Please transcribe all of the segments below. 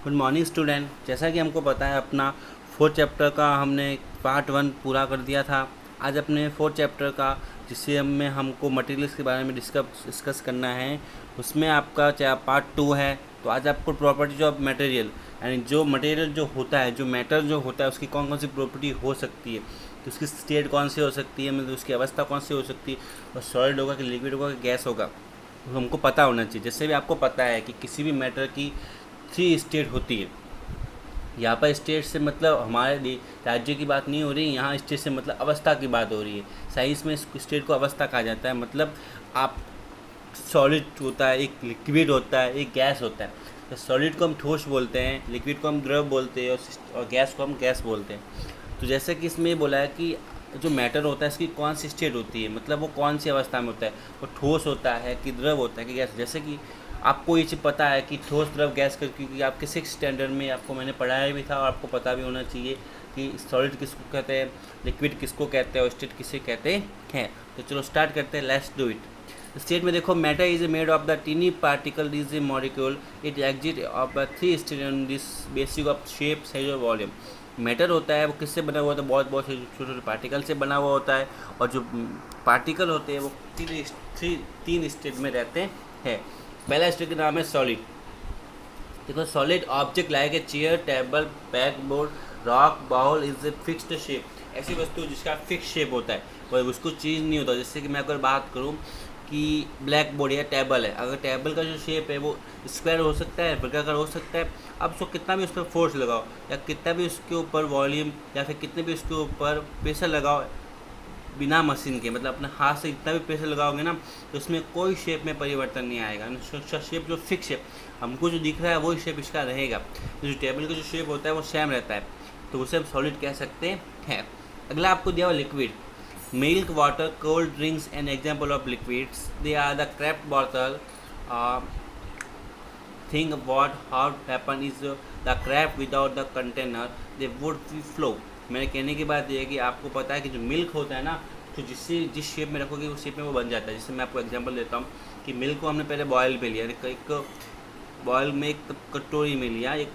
Good morning student. जैसा कि हमको पता है अपना फोर्थ चैप्टर का हमने पार्ट 1 पूरा कर दिया था। आज अपने फोर्थ चैप्टर का जिससे हमें हमको मटेरियल्स के बारे में डिस्कस करना है, उसमें आपका पार्ट 2 है। तो आज आपको प्रॉपर्टीज ऑफ मटेरियल यानी जो मटेरियल जो होता है, जो मैटर जो होता है, उसकी कौन कौन सी प्रॉपर्टी हो सकती है, तो उसकी स्टेट कौन सी हो सकती है, मतलब उसकी अवस्था कौन सी हो सकती है, और सॉलिड होगा कि लिक्विड होगा कि गैस होगा, तो हमको पता होना चाहिए। जैसे भी आपको पता है कि किसी भी मैटर की 3 स्टेट होती है। यहाँ पर स्टेट से मतलब हमारे राज्य की बात नहीं हो रही, यहाँ स्टेट से मतलब अवस्था की बात हो रही है। साइंस में स्टेट को अवस्था कहा जाता है। मतलब आप सॉलिड होता है, एक लिक्विड होता है, एक गैस होता है। तो सॉलिड को हम ठोस बोलते हैं, लिक्विड को हम द्रव बोलते हैं, और गैस को हम गैस बोलते हैं। तो जैसे कि इसमें बोला है कि जो मैटर होता है इसकी कौन सी स्टेट होती है, मतलब वो कौन सी अवस्था में होता है, वो ठोस होता है कि द्रव होता है कि गैस। जैसे कि आपको ये चीज़ पता है कि ठोस द्रव गैस कर, क्योंकि आपके 6 स्टैंडर्ड में आपको मैंने पढ़ाया भी था और आपको पता भी होना चाहिए कि सॉलिड किसको कहते हैं, लिक्विड किसको कहते हैं और स्टेट किसे कहते हैं। तो चलो स्टार्ट करते हैं, लेट्स डू इट। स्टेट में देखो, matter is made of the tiny particle is a molecule, it exit of the 3 state on this basic of shape, size और वॉल्यूम। मैटर होता है वो किससे बना हुआ होता है, बहुत बहुत से छोटे छोटे पार्टिकल से बना हुआ होता है, और जो पार्टिकल होते हैं वो तीन स्टेट में रहते हैं। पहला स्टेट का नाम है सॉलिड। देखो, solid object like a chair, table, back board, rock, bowl is a fixed shape. ऐसी वस्तु जिसका फिक्स शेप होता है, और उसको चीज़ नहीं होता। जैसे कि मैं अगर बात करूँ कि ब्लैक बोर्ड या टेबल है, अगर टेबल का जो शेप है वो स्क्वायर हो सकता है, वर्गाकार हो सकता है। अब उसको कितना भी उस पर फोर्स लगाओ, या कितना भी उसके ऊपर वॉल्यूम, या फिर कितने भी उसके ऊपर प्रेशर लगाओ बिना मशीन के, मतलब अपने हाथ से जितना भी प्रेशर लगाओगे ना, तो उसमें कोई शेप में परिवर्तन नहीं आएगा। उसका शेप जो फिक्स शेप हमको जो दिख रहा है वही शेप इसका रहेगा। तो जो टेबल का जो शेप होता है वो सेम रहता है, तो उसे हम सॉलिड कह सकते हैं। अगला आपको दिया हुआ liquid. Milk, water, cold drinks and example of liquids, they are the crap bottle. Think what how happen is the crab without the container they would flow। मेरे कहने की बात यह है कि आपको पता है कि जो मिल्क होता है ना, तो जिस शेप में रखोगे उस शेप में वो बन जाता है। जैसे मैं आपको एग्जांपल देता हूँ कि मिल्क को हमने पहले बॉयल पे लिया, एक बॉयल में एक कटोरी में लिया, एक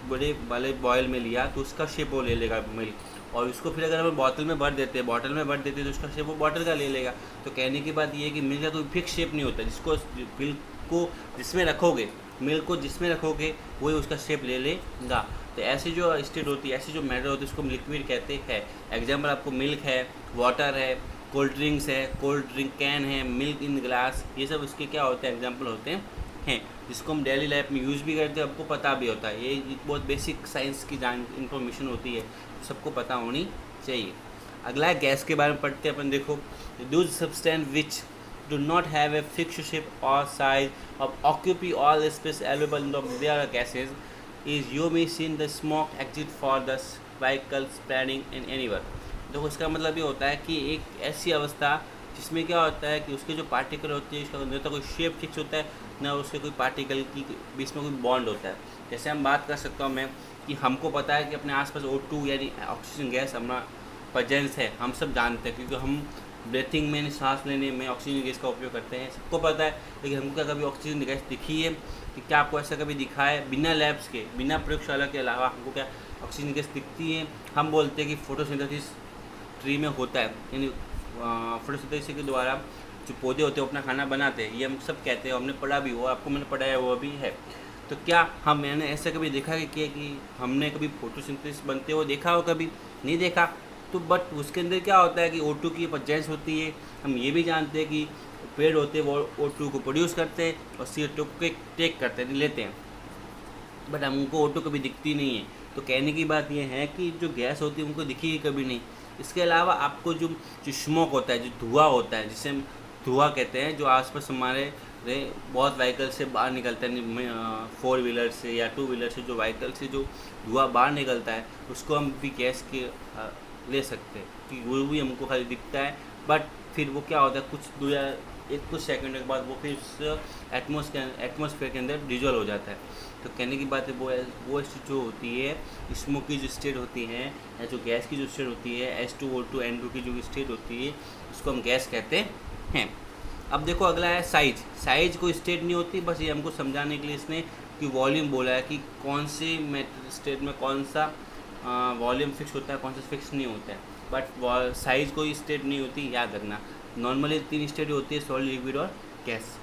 बड़े वाले बॉयल में लिया, तो उसका शेप वो ले लेगा मिल्क। और उसको फिर अगर हम बॉटल में भर देते हैं तो उसका शेप वो बॉटल का ले लेगा। तो कहने की बात ये है कि मिल्क का कोई फिक्स शेप नहीं होता, जिसको मिल्क को जिसमें रखोगे मिल्क को जिसमें रखोगे वही उसका शेप ले लेगा। तो ऐसी जो स्टेट होती है, ऐसी जो मैटर होती है, उसको लिक्विड कहते हैं। एग्जाम्पल आपको मिल्क है, वाटर है, कोल्ड ड्रिंक्स है, कोल्ड ड्रिंक कैन है, मिल्क इन ग्लास, ये सब इसके क्या होते हैं, एग्जाम्पल होते हैं जिसको हम डेली लाइफ में यूज़ भी करते हैं, आपको पता भी होता है। ये बहुत बेसिक साइंस की इन्फॉर्मेशन होती है, सबको पता होनी चाहिए। अगला है गैस के बारे में पढ़ते हैं अपन। देखो, Dooj substance which do not have a fixed shape or size of occupy all space available in the their gases is you may see the smoke exit for the vehicle spreading in anywhere। देखो, इसका मतलब ये होता है कि एक ऐसी अवस्था जिसमें क्या होता है कि उसके जो पार्टिकल होती है उसका न तो कोई शेप फिक्स होता है, ना उसके कोई पार्टिकल की बीच में कोई बॉन्ड होता है। जैसे हम बात कर सकता हूँ मैं कि हमको पता है कि अपने आसपास O2 यानी ऑक्सीजन गैस हमारा प्रेजेंस है, हम सब जानते हैं, क्योंकि हम ब्रीथिंग में सांस लेने में ऑक्सीजन गैस का उपयोग करते हैं, सबको पता है। लेकिन हमको क्या कभी ऑक्सीजन गैस दिखी है कि क्या आपको ऐसा कभी दिखा है बिना लैब्स के, बिना प्रयोगशाला के अलावा हमको क्या ऑक्सीजन गैस दिखती है? हम बोलते हैं कि फोटोसिंथेसिस ट्री में होता है, यानी फोटोसिंथेसिस के द्वारा जो पौधे होते हैं वो अपना खाना बनाते हैं, ये हम सब कहते हैं, हमने पढ़ा भी, वो आपको मैंने पढ़ाया वो भी है। तो क्या मैंने ऐसा कभी देखा कि हमने कभी फोटोसिंथेसिस बनते हुए देखा हो? कभी नहीं देखा। तो बट उसके अंदर क्या होता है कि O2 की प्रेजेंस होती है। हम ये भी जानते हैं कि पेड़ होते हैं वो O2 को प्रोड्यूस करते हैं और CO2 को टेक करते हैं, लेते हैं, बट हमको O2 कभी दिखती नहीं है। तो कहने की बात ये है कि जो गैस होती है उनको दिखेगी कभी नहीं। इसके अलावा आपको जो जो स्मोक होता है, जो धुआं होता है, जिसे हम धुआं कहते हैं, जो आसपास हमारे बहुत व्हीकल से बाहर निकलता है, 4 व्हीलर से या 2 व्हीलर से जो व्हीकल से जो धुआं बाहर निकलता है, उसको हम भी गैस के ले सकते हैं, कि वो भी हमको खाली दिखता है, बट फिर वो क्या होता है कुछ सेकंड के बाद वो फिर उस एटमॉस्फेयर के अंदर डिजोल्व हो जाता है। तो कहने की बात है वो जो होती है स्मोक की जो स्टेट होती है, या जो गैस की जो स्टेट होती है H2O2 N2 की जो स्टेट होती है, उसको हम गैस कहते हैं। अब देखो, अगला है साइज। साइज कोई स्टेट नहीं होती, बस ये हमको समझाने के लिए इसने कि वॉल्यूम बोला है कि कौन से स्टेट में कौन सा वॉल्यूम फिक्स होता है, कौन सा फिक्स नहीं होता है, बट साइज़ कोई स्टेट नहीं होती, याद रखना। नॉर्मली 3 स्टेट होती है, सॉलिड, लिक्विड और गैस।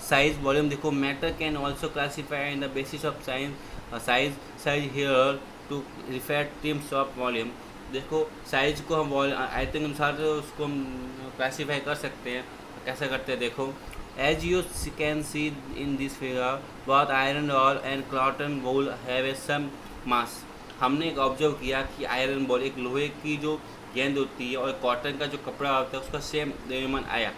साइज वॉल्यूम देखो, matter can also classify in the basis of size here to refer terms of volume. देखो साइज को हम आयतन के अनुसार उसको हम क्लासीफाई कर सकते हैं। कैसे करते हैं देखो, as you can see in this figure both iron ball and cotton ball have a same mass. हमने एक ऑब्जर्व किया कि आयरन बॉल एक लोहे की जो गेंद होती है और कॉटन का जो कपड़ा होता है उसका सेम द्रव्यमान आया,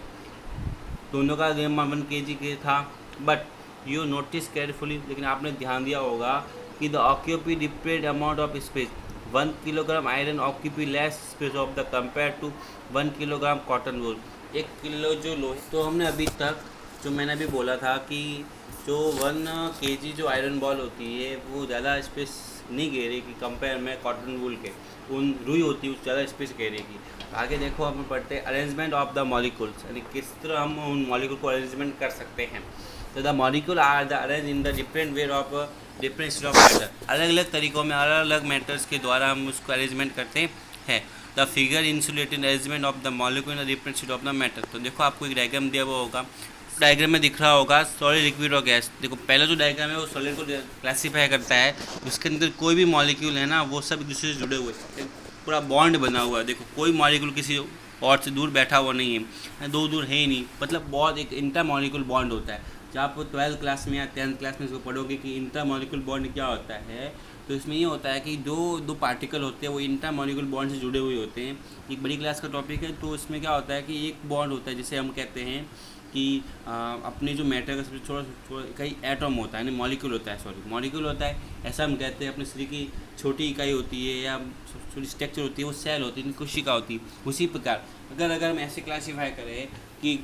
दोनों का द्रव्यमान 1 kg के था। बट यू नोटिस केयरफुली, लेकिन आपने ध्यान दिया होगा कि the occupy different amount of space. 1 kilogram iron occupy less space of the compare to 1 kilogram cotton wool. 1 kilo जो लोहे, तो हमने अभी तक जो मैंने अभी बोला था कि जो 1 kg जो आयरन बॉल होती है वो ज़्यादा स्पेस नहीं घेरेगी कंपेयर में कॉटन वूल के, उन रुई होती है उस ज़्यादा स्पेस घेरेगी। आगे देखो हम पढ़ते हैं अरेंजमेंट ऑफ द मॉलिक्यूल्स, यानी किस तरह हम उन मॉलिक्यूल को अरेंजमेंट कर सकते हैं। तो the molecule are the arrange in the different way of different state of matter. अलग अलग तरीक़ों में अलग अलग मैटर्स के द्वारा हम उसको अरेंजमेंट करते हैं। The figure insulated arrangement of the molecule in the different state of the matter. तो देखो आपको एक डायग्राम दिया हुआ होगा, डायग्राम में दिख रहा होगा सॉलिड, लिक्विड और गैस। देखो पहला जो डायग्राम है वो सॉलिड को क्लासीफाई करता है, उसके अंदर कोई भी मॉलिक्यूल है ना वो सब एक दूसरे से जुड़े हुए, पूरा बॉन्ड बना हुआ है। देखो कोई मॉलिक्यूल किसी और से दूर बैठा हुआ नहीं है, दूर है ही नहीं, मतलब बहुत एक इंटर मॉलिक्यूल बॉन्ड होता है। जब आप 12th क्लास में या 10th क्लास में इसको पढ़ोगे कि इंटर मॉलिक्यूल बॉन्ड क्या होता है, तो इसमें ये होता है कि दो पार्टिकल होते हैं वो इंटर मॉलिक्यूल बॉन्ड से जुड़े हुए होते हैं। एक बड़ी क्लास का टॉपिक है, तो इसमें क्या होता है कि एक बॉन्ड होता है जिसे हम कहते हैं कि अपने जो मैटर का सबसे छोटा कई एटम होता है, यानी मॉलिक्यूल होता है, सॉरी मॉलिक्यूल होता है, ऐसा हम कहते हैं। अपने शरीर की छोटी इकाई होती है या छोटी स्ट्रक्चर होती है वो सेल होती है, कोशिका होती है। उसी प्रकार अगर हम ऐसे क्लासीफाई करें कि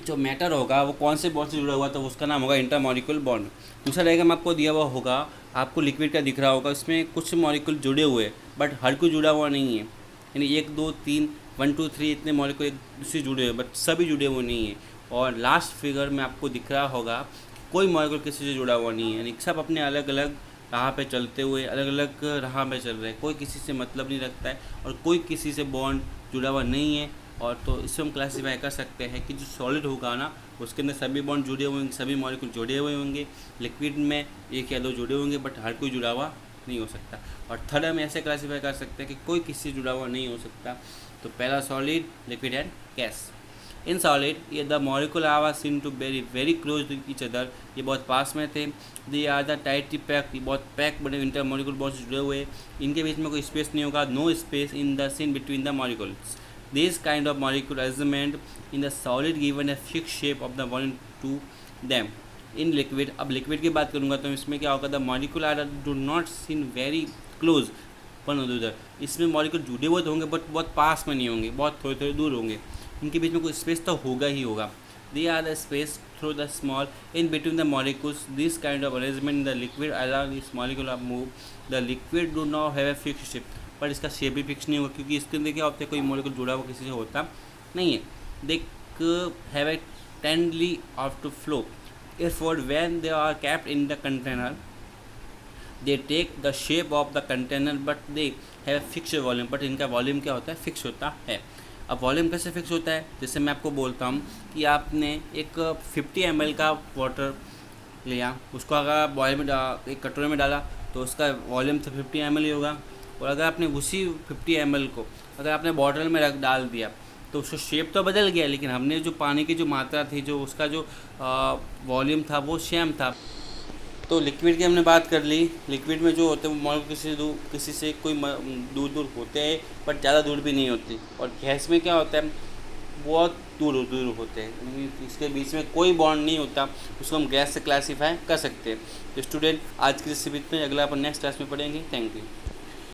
जो मैटर होगा वो कौन से बॉन्ड से जुड़ा हुआ, तो उसका नाम होगा इंटर मॉलिक्यूल बॉन्ड। दूसरा डायग्राम आपको दिया हुआ होगा, आपको लिक्विड का दिख रहा होगा, इसमें कुछ मॉलिक्यूल जुड़े हुए हैं बट हर कोई जुड़ा हुआ नहीं है, यानी 1 2 3 1 2 3 इतने मॉलिक्यूल एक दूसरे जुड़े हुए बट सभी जुड़े हुए नहीं है। और लास्ट फिगर में आपको दिख रहा होगा कोई मॉलिक्यूल किसी से जुड़ा हुआ नहीं है, यानी सब अपने अलग अलग राह पे चलते हुए अलग अलग राह पे चल रहे हैं, कोई किसी से मतलब नहीं रखता है और कोई किसी से बॉन्ड जुड़ा हुआ नहीं है। और तो इससे हम क्लासीफाई कर सकते हैं कि जो सॉलिड होगा ना उसके अंदर सभी बॉन्ड जुड़े हुए होंगे, सभी मॉलिक्यूल जुड़े हुए होंगे। लिक्विड में 1 या 2 जुड़े होंगे बट हर कोई जुड़ा हुआ नहीं हो सकता। और थर्ड हम ऐसे क्लासीफाई कर सकते हैं कि कोई किसी से जुड़ा हुआ नहीं हो सकता। तो पहला solid, liquid and gas. In solid ये the molecule are seen to very close to each other, ये बहुत पास में थे। They are the tightly packed, ये बहुत पैक बने इंटर मॉलिक्यूल बॉन्ड से जुड़े हुए, इनके बीच में कोई स्पेस नहीं होगा, no space in the seen between the molecules. This kind of molecule arrangement in the solid given a fix shape of the volume to them. In liquid, अब liquid की बात करूँगा तो इसमें क्या होगा, the molecule are do not seen very close one other, इसमें मॉलिक्यूल जुड़े हुए तो होंगे बट बहुत पास में नहीं होंगे, बहुत थोड़े थोड़े दूर होंगे, इनके बीच में कोई स्पेस तो होगा ही होगा। They are the space through the small in between the molecules. This kind of arrangement in the liquid allow this molecule of move. The liquid do not have a fix shape, पर इसका shape भी fix नहीं होगा क्योंकि इसके अंदर क्या होता है, कोई मॉलिक्यूल जुड़ा हुआ किसी से होता नहीं है। They have a tendency of to flow, therefore when they are kept in the container they take the shape of the container but they have a fixed volume, but इनका वॉल्यूम क्या होता है, फिक्स होता है। अब volume कैसे fix होता है, जैसे मैं आपको बोलता हूँ कि आपने एक 50 ml का वाटर लिया, उसको अगर बॉयल में एक कटोरे में डाला तो उसका वॉल्यूम तो 50 ml ही होगा। और अगर आपने उसी 50 ml को अगर आपने बॉटल में डाल दिया तो उसका शेप तो बदल गया, लेकिन हमने जो पानी की जो मात्रा थी, जो उसका जो वॉल्यूम था वो सेम था। तो लिक्विड की हमने बात कर ली, लिक्विड में जो होते हैं वो मॉलिक्यूल किसी से कोई दूर दूर होते हैं बट ज़्यादा दूर भी नहीं होती। और गैस में क्या होता है, बहुत दूर दूर होते हैं, इसके बीच में कोई बॉन्ड नहीं होता, उसको हम गैस से क्लासीफाई कर सकते हैं। तो स्टूडेंट आज की रेसिपी में, अगला अपन नेक्स्ट क्लास में पढ़ेंगे। Thank you.